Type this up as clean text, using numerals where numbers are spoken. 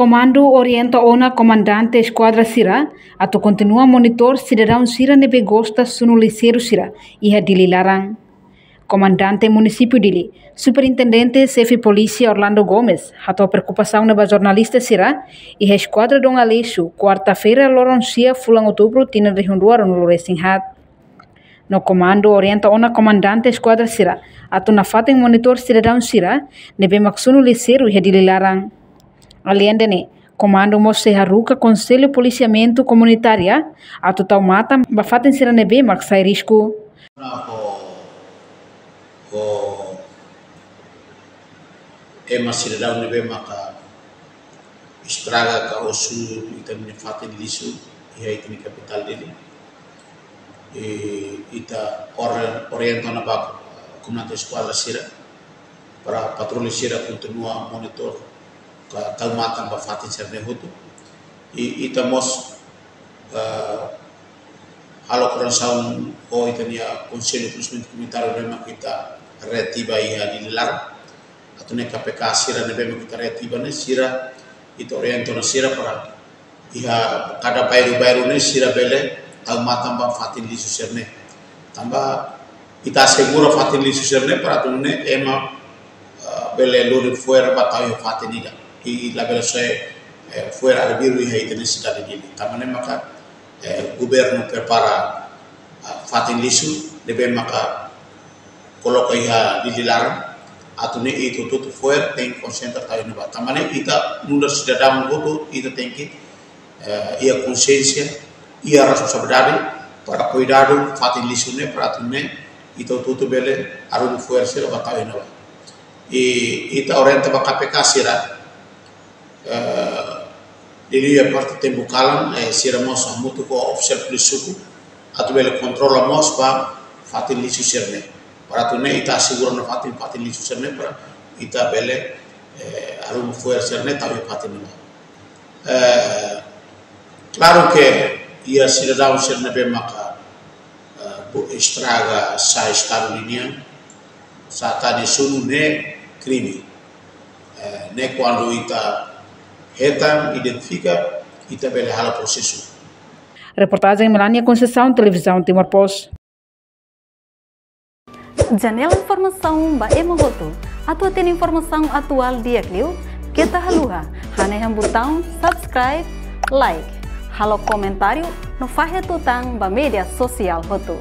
Comando orienta ona comandante esquadra Sira atau continua monitor cidadão Sira nebe gosta sunu liceiro Sira iha dili larang. Comandante município dili, Superintendente Chefe Polícia Orlando Gomes, atau preocupação neba jornalista Sira iha esquadra dong Aleixo, quarta-feira loronsia fulang outubro tina rihunduar no Loresinhat. No comando orienta ona comandante esquadra Sira atau na fatem monitor cidadão Sira nebe maksunu liceiro iha dili larang. Além dene, comando mose haruka Conselho Policiamento Comunitária atau tau mata bafaten sira nebe maksai risco. Ema cidadão nebe maka estraga ka osu ita faten lisu ia ita ni capital dele. Ita orienta na bak comandante esquadra Sira para patrulha Sira continua monitor tau matang bafatin serne hutu ita mos halo kurang saun ita nia Conselho Policiamento Comunitário memang kita retiba iha dilarang atau ne KPK Sira ne memang kita retiba ne Sira ita oriento na Sira para iha kada bayru ne Sira bele tau matang bafatin lisu serne tambah ita segura fatin lisu serne para tunne ema bele lori fuera batau fatin ida y la versión fuera del virus y ahí tenés la de también maka gobierno prepara fatin lisu debe maka coloca ya di dilarang atau ne itu tutup fuera ten konsentra tahu ne tamane ita nunda sudah dalam butuh ita tenki ia konsensia ia responsabilidade para cuidado fatin lisu ne para tunne itu tutup bele arun fuera sira batawi ne ita orienta ba KPK Sira dili a parte tempo calam Sira mos mutu ko official polisi atau bele controla mos pa fatin lisu serne para tunne ita seguro na fatin lisu serne para ita bele arum fuer serne tahu fatin claro que ia cidadão serne be maka estraga sa estado linha sa tadi sunu ne crime ne quando ita Etan identifica e também hala processo. Reportagem Melania Conceição, Televisão Timor Post. Janela informação ba emohoto. Atau tem informação atual dia kliu, kita haluha. Hane botão subscribe, like, halo comentário no fahe tutang ba media sosial hoto.